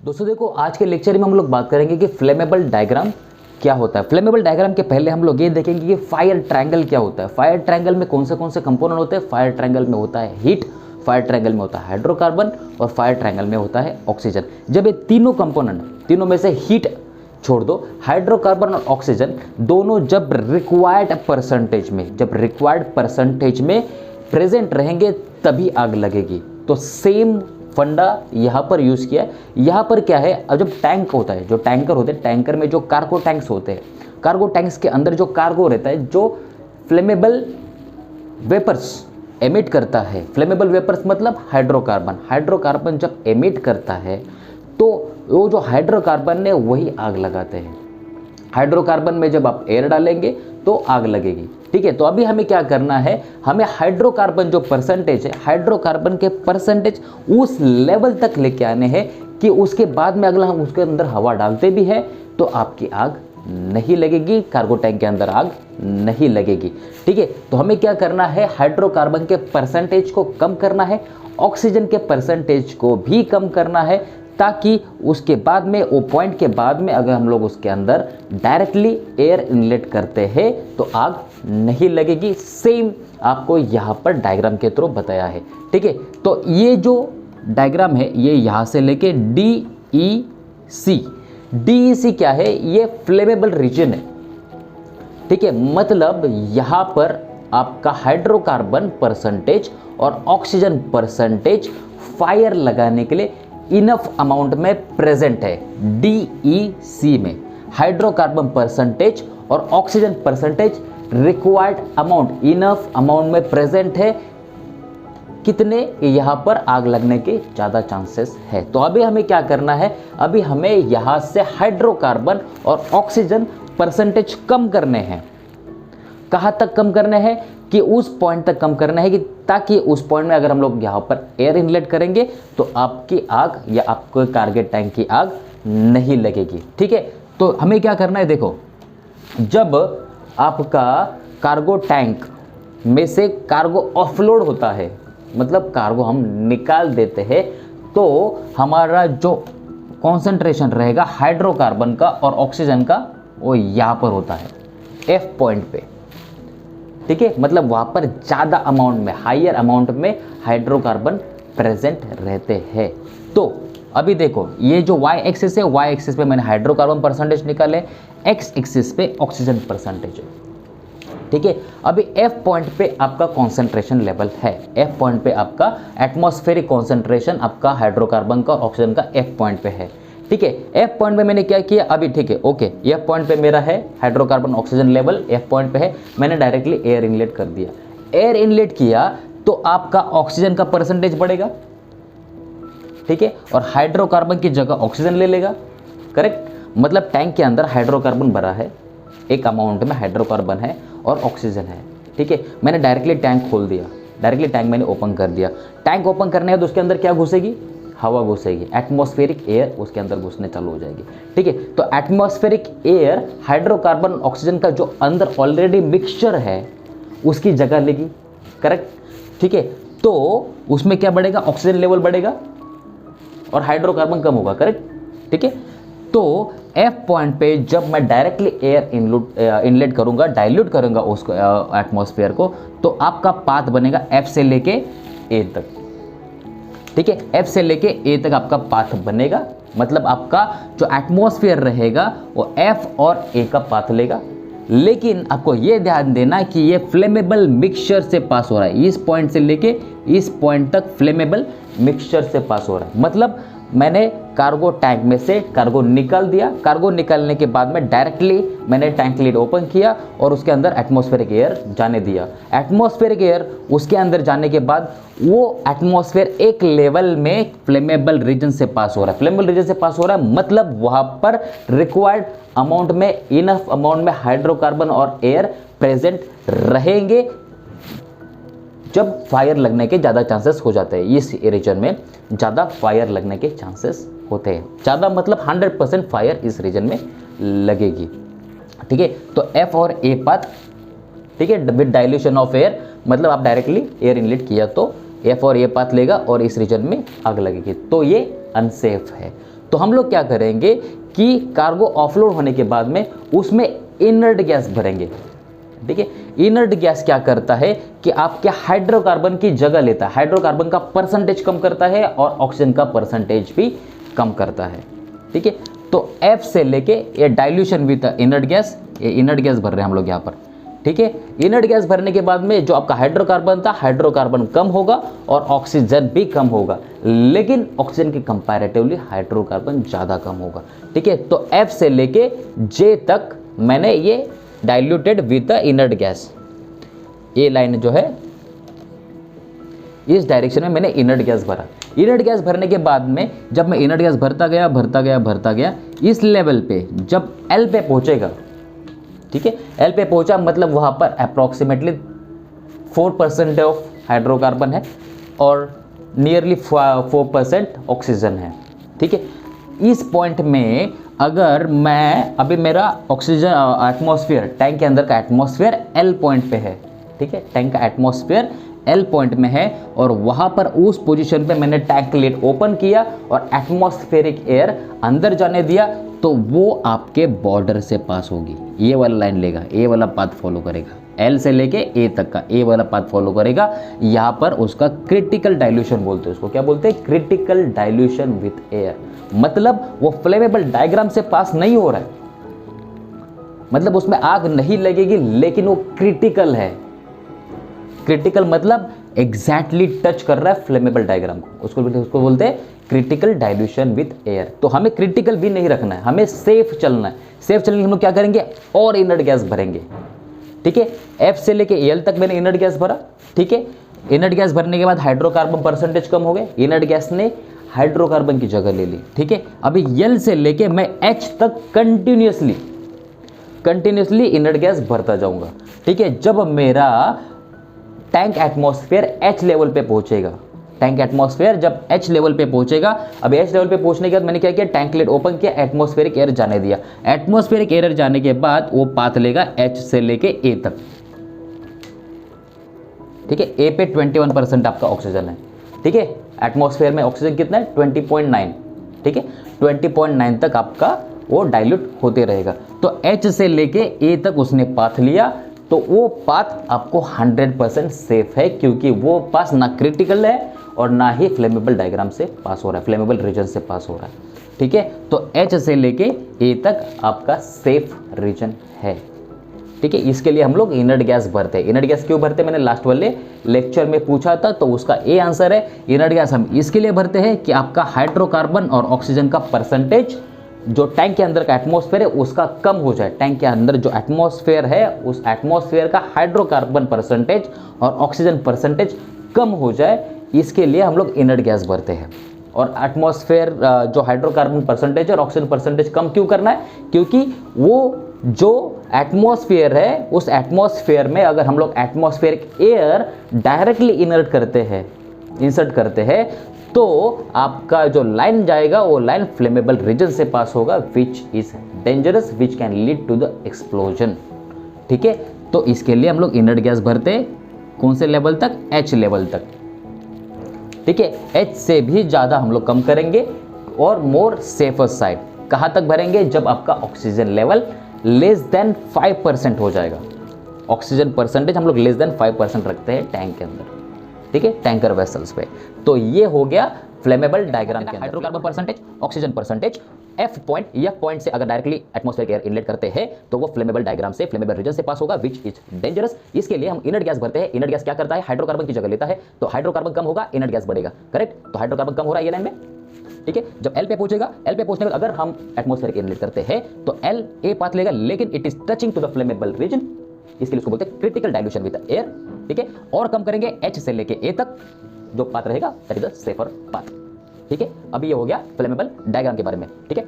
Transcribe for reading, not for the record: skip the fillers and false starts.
दोस्तों देखो, आज के लेक्चर में हम लोग बात करेंगे कि फ्लेमेबल डायग्राम क्या होता है। फ्लेमेबल डायग्राम के पहले हम लोग ये देखेंगे कि फायर ट्रायंगल क्या होता है। फायर ट्रायंगल में कौन से कंपोनेंट होते हैं। फायर ट्रायंगल में होता है हीट, फायर ट्रायंगल में होता है हाइड्रोकार्बन और फायर ट्रायंगल में होता है ऑक्सीजन। जब ये तीनों कंपोनेंट, तीनों में से हीट छोड़ दो, हाइड्रोकार्बन और ऑक्सीजन दोनों जब रिक्वायर्ड परसेंटेज में प्रेजेंट रहेंगे तभी आग लगेगी। तो सेम फंडा यहाँ पर यूज़ किया है। यहाँ पर क्या है, अब जब टैंक होता है, जो टैंकर होते हैं, टैंकर में जो कार्गो टैंक्स होते हैं, कार्गो टैंक्स के अंदर जो कार्गो रहता है, जो फ्लेमेबल वेपर्स एमिट करता है। फ्लेमेबल वेपर्स मतलब हाइड्रोकार्बन जब एमिट करता है तो वो जो हाइड्रोकार्बन है वही आग लगाते हैं। हाइड्रोकार्बन में जब आप एयर डालेंगे तो आग लगेगी। ठीक है, तो अभी हमें क्या करना है, हमें हाइड्रोकार्बन जो परसेंटेज है, हाइड्रोकार्बन के परसेंटेज उस लेवल तक लेके आने हैं कि उसके बाद में अगला हम उसके अंदर हवा डालते भी हैं तो आपकी आग नहीं लगेगी, कार्गो टैंक के अंदर आग नहीं लगेगी। ठीक है, तो हमें क्या करना है, हाइड्रोकार्बन के परसेंटेज को कम करना है, ऑक्सीजन के परसेंटेज को भी कम करना है, ताकि उसके बाद में वो पॉइंट के बाद में अगर हम लोग उसके अंदर डायरेक्टली एयर इनलेट करते हैं तो आग नहीं लगेगी। सेम आपको यहाँ पर डायग्राम के थ्रू बताया है। ठीक है, तो ये जो डायग्राम है ये यहाँ से लेके DEC क्या है, ये फ्लेमेबल रीजन है। ठीक है, मतलब यहाँ पर आपका हाइड्रोकार्बन परसेंटेज और ऑक्सीजन परसेंटेज फायर लगाने के लिए इनफ अमाउंट में प्रेजेंट है। DEC में हाइड्रोकार्बन परसेंटेज और oxygen percentage required amount, enough amount में प्रेजेंट है। कितने, यहाँ पर आग लगने के ज़्यादा चांसेस है। तो अभी हमें क्या करना है, अभी हमें यहाँ से हाइड्रोकार्बन और ऑक्सीजन परसेंटेज कम करने हैं। कहाँ तक कम करने हैं कि उस पॉइंट तक कम करना है कि ताकि उस पॉइंट में अगर हम लोग यहाँ पर एयर इनलेट करेंगे तो आपकी आग या आपको कार्गो टैंक की आग नहीं लगेगी। ठीक है, तो हमें क्या करना है, देखो, जब आपका कार्गो टैंक में से कार्गो ऑफलोड होता है, मतलब कार्गो हम निकाल देते हैं, तो हमारा जो कॉन्सेंट्रेशन रहेगा हाइड्रोकार्बन का और ऑक्सीजन का वो यहाँ पर होता है F पॉइंट पे। ठीक है, मतलब वहाँ पर ज़्यादा अमाउंट में, हायर अमाउंट में हाइड्रोकार्बन प्रेजेंट रहते हैं। तो अभी देखो, ये जो y एक्सिस है, y एक्सिस पे मैंने हाइड्रोकार्बन परसेंटेज निकाले, x एक्सिस पे ऑक्सीजन परसेंटेज है। ठीक है, अभी F पॉइंट पे आपका कॉन्सेंट्रेशन लेवल है। F पॉइंट पे आपका एटमॉस्फेरिक कॉन्सेंट्रेशन आपका हाइड्रोकार्बन का, ऑक्सीजन का F पॉइंट पे है। ठीक है, F पॉइंट पे मैंने क्या किया अभी, ठीक है, ओके, F पॉइंट पे मेरा है hydrocarbon oxygen level, F point पे है, मैंने डायरेक्टली एयर इनलेट कर दिया। एयर इनलेट किया तो आपका ऑक्सीजन का परसेंटेज बढ़ेगा। ठीक है, और हाइड्रोकार्बन की जगह ऑक्सीजन ले लेगा। करेक्ट, मतलब टैंक के अंदर हाइड्रोकार्बन भरा है, एक अमाउंट में हाइड्रोकार्बन है और ऑक्सीजन है। ठीक है, मैंने डायरेक्टली टैंक खोल दिया, डायरेक्टली टैंक मैंने ओपन कर दिया। टैंक ओपन करने है तो उसके अंदर क्या घुसेगी, हवा घुसेगी, एटमॉस्फेरिक एयर उसके अंदर घुसने चालू हो जाएगी। ठीक है, तो एटमॉस्फेरिक एयर हाइड्रोकार्बन ऑक्सीजन का जो अंदर ऑलरेडी मिक्सचर है उसकी जगह लेगी। करेक्ट, ठीक है, तो उसमें क्या बढ़ेगा, ऑक्सीजन लेवल बढ़ेगा और हाइड्रोकार्बन कम होगा। करेक्ट, ठीक है, तो F पॉइंट पे जब मैं डायरेक्टली एयर इनलेट करूंगा, डाइल्यूट करूंगा उसको, एटमॉस्फेयर को, तो आपका पाथ बनेगा F से लेके A तक। ठीक है, F से लेके A तक आपका पाथ बनेगा, मतलब आपका जो एटमॉस्फेयर रहेगा वो F और A का पाथ लेगा। लेकिन आपको ये ध्यान देना कि ये फ्लेमेबल मिक्सचर से पास हो रहा है। इस पॉइंट से लेके इस पॉइंट तक फ्लेमेबल मिक्सचर से पास हो रहा है। मतलब मैंने कार्गो टैंक में से कार्गो निकाल दिया, कार्गो निकालने के बाद में डायरेक्टली मैंने टैंक लिड ओपन किया और उसके अंदर एटमॉस्फेरिक एयर जाने दिया। एटमॉस्फेरिक एयर उसके अंदर जाने के बाद वो एटमॉस्फेयर एक लेवल में फ्लेमेबल रीजन से पास हो रहा है। फ्लेमेबल रीजन से पास हो रहा है मतलब वहाँ पर रिक्वायर्ड अमाउंट में, इनफ अमाउंट में हाइड्रोकार्बन और एयर प्रेजेंट रहेंगे। जब फायर लगने के ज़्यादा चांसेस हो जाते हैं, इस रीजन में ज़्यादा फायर लगने के चांसेस होते हैं। ज़्यादा मतलब 100% फायर इस रीजन में लगेगी। ठीक है, तो F और A पाथ, ठीक है, विद डाइल्यूशन ऑफ एयर, मतलब आप डायरेक्टली एयर इनलेट किया तो F और A पाथ लेगा और इस रीजन में आग लगेगी, तो ये अनसेफ है। तो हम लोग क्या करेंगे कि कार्गो ऑफलोड होने के बाद में उसमें इनर्ट गैस भरेंगे। ठीक है, इनर्ट गैस क्या करता है कि आपके हाइड्रोकार्बन की जगह लेता है, हाइड्रोकार्बन का परसेंटेज कम करता है और ऑक्सीजन का परसेंटेज भी कम करता है। ठीक है, तो F से लेके ये डाइल्यूशन विद इनर्ट गैस, ये इनर्ट गैस भर रहे हैं हम लोग यहाँ पर। ठीक है, इनर्ट गैस भरने के बाद में जो आपका हाइड्रोकार्बन था, हाइड्रोकार्बन कम होगा और ऑक्सीजन भी कम होगा, लेकिन ऑक्सीजन के कंपैरेटिवली हाइड्रोकार्बन ज़्यादा कम होगा। ठीक है, तो F से लेके J तक मैंने ये diluted with the inert gas, ये लाइन जो है इस डायरेक्शन में मैंने इनर्ट गैस भरा। इनर्ट गैस भरने के बाद में जब मैं इनर्ट गैस भरता गया इस लेवल पे जब L पे पहुंचेगा, ठीक है, L पे पहुंचा मतलब वहां पर अप्रॉक्सीमेटली 4% ऑफ हाइड्रोकार्बन है और नियरली 4% ऑक्सीजन है। ठीक है, इस पॉइंट में अगर मैं अभी मेरा ऑक्सीजन एटमॉस्फेयर, टैंक के अंदर का एटमॉस्फेयर L पॉइंट पे है। ठीक है, टैंक का एटमॉस्फेयर L पॉइंट में है और वहां पर उस पोजीशन पे मैंने टैंक लिड ओपन किया और एटमॉस्फेरिक एयर अंदर जाने दिया, तो वो आपके बॉर्डर से पास होगी, ये वाला लाइन लेगा, ये वाला पाथ फॉलो करेगा, L से लेके A तक का ये वाला पाथ फॉलो करेगा। यहाँ पर उसका क्रिटिकल डाइल्यूशन बोलते हैं, उसको क्या बोलते हैं, क्रिटिकल डाइल्यूशन विथ एयर। मतलब वो फ्लेमेबल डायग्राम से पास नहीं हो रहा है, मतलब उसमें आग नहीं लगेगी, लेकिन वो क्रिटिकल है। क्रिटिकल मतलब एग्जैक्टली टच कर रहा है फ्लेमेबल डायग्राम को, उसको बोलते हैं क्रिटिकल डाइल्यूशन विथ एयर। तो हमें क्रिटिकल भी नहीं रखना है, हमें सेफ चलना है। सेफ चलने के हम लोग क्या करेंगे, और इनर्ट गैस भरेंगे। ठीक है, F से लेके L तक मैंने इनर्ट गैस भरा। ठीक है, इनर्ट गैस भरने के बाद हाइड्रोकार्बन परसेंटेज कम हो गए, इनर्ट गैस ने हाइड्रोकार्बन की जगह ले ली। ठीक है, अभी L से लेके मैं H तक कंटिन्यूसली इनर्ट गैस भरता जाऊंगा। ठीक है, जब मेरा टैंक एटमॉस्फेयर H लेवल पे पहुंचेगा, टैंक एटमॉस्फेयर जब H लेवल पे पहुंचेगा, अब H लेवल पे पहुंचने के बाद मैंने क्या किया, टैंक लिड ओपन किया, एटमॉस्फेरिक एयर जाने दिया। एटमॉस्फेरिक एयर जाने के बाद वो पाथ लेगा H से लेके A तक। ठीक है, A पे 21% आपका ऑक्सीजन है। ठीक है, एटमॉस्फेयर में ऑक्सीजन कितना है, 20.9। ठीक है, 20.9 तक आपका वो डाइल्यूट होते रहेगा। तो H से लेके A तक उसने पाथ लिया, तो वो पाथ आपको 100% सेफ है, क्योंकि वो पास ना क्रिटिकल है और ना ही फ्लेमेबल डायग्राम से पास हो रहा है, फ्लेमेबल रीजन से पास हो रहा है। ठीक है, तो H से लेके A तक आपका सेफ रीजन है। ठीक है, इसके लिए हम लोग इनर्ट गैस भरते हैं। इनर्ट गैस क्यों भरते हैं, मैंने लास्ट वाले लेक्चर में पूछा था, तो उसका A आंसर है। इनर्ट गैस हम इसके लिए भरते हैं कि आपका हाइड्रोकार्बन और ऑक्सीजन का परसेंटेज जो टैंक के अंदर का एटमॉस्फेयर है उसका कम हो जाए। टैंक के अंदर जो एटमॉस्फेयर है उस एटमॉस्फेयर का हाइड्रोकार्बन परसेंटेज और ऑक्सीजन परसेंटेज कम हो जाए, इसके लिए हम लोग इनर्ट गैस भरते हैं। और एटमॉस्फेयर जो हाइड्रोकार्बन परसेंटेज और ऑक्सीजन परसेंटेज कम क्यों करना है, क्योंकि वो जो एटमॉस्फेयर है उस एटमॉस्फेयर में अगर हम लोग एटमॉस्फेरिक एयर डायरेक्टली इंसर्ट करते हैं तो आपका जो लाइन जाएगा वो लाइन फ्लेमेबल रीजन से पास होगा, which is dangerous, which can lead to the explosion. ठीक है, तो इसके लिए हम लोग इनर्ट गैस भरते हैं कौन से लेवल तक, H लेवल तक। ठीक है, H से भी ज़्यादा हम लोग कम करेंगे और मोर सेफर साइड। कहाँ तक भरेंगे, जब आपका ऑक्सीजन लेवल लेस देन 5% हो जाएगा। ऑक्सीजन परसेंटेज हम लोग लेस देन 5% रखते हैं टैंक के अंदर। ठीक है, टैंकर वेसल्स पे। तो ये हो गया फ्लेमेबल डायग्राम के अंदर hydrocarbon percentage, oxygen percentage, F point, यह पॉइंट से अगर डायरेक्टली एटमॉस्फेरिक एयर इनलेट करते हैं तो वो फ्लेमेबल डायग्राम से, फ्लेमेबल रीजन से पास होगा, विच इज डेंजरस। इसके लिए हम इनर्ट गैस भरते हैं। इनर्ट गैस क्या करता है, हाइड्रोकार्बन की जगह लेता है, तो हाइड्रोकार्बन कम होगा, इनर्ट गैस बढ़ेगा। करेक्ट, तो हाइड्रोकार्बन कम हो रहा है ये लाइन में। ठीक है, जब L पे पहुंचेगा, L पे पहुंचने के बाद अगर हम एटमॉस्फेरिक एयर इनलेट करते हैं तो L A पाथ लेगा, लेकिन it is touching to the flammable region, इसके लिए उसको बोलते हैं क्रिटिकल डाइल्यूशन विद एयर। ठीक है, और कम करेंगे H से लेके A तक, जो पाथ रहेगा that is the safer path. ठीक है, अभी ये हो गया फ्लेमेबल डायग्राम के बारे में। ठीक है।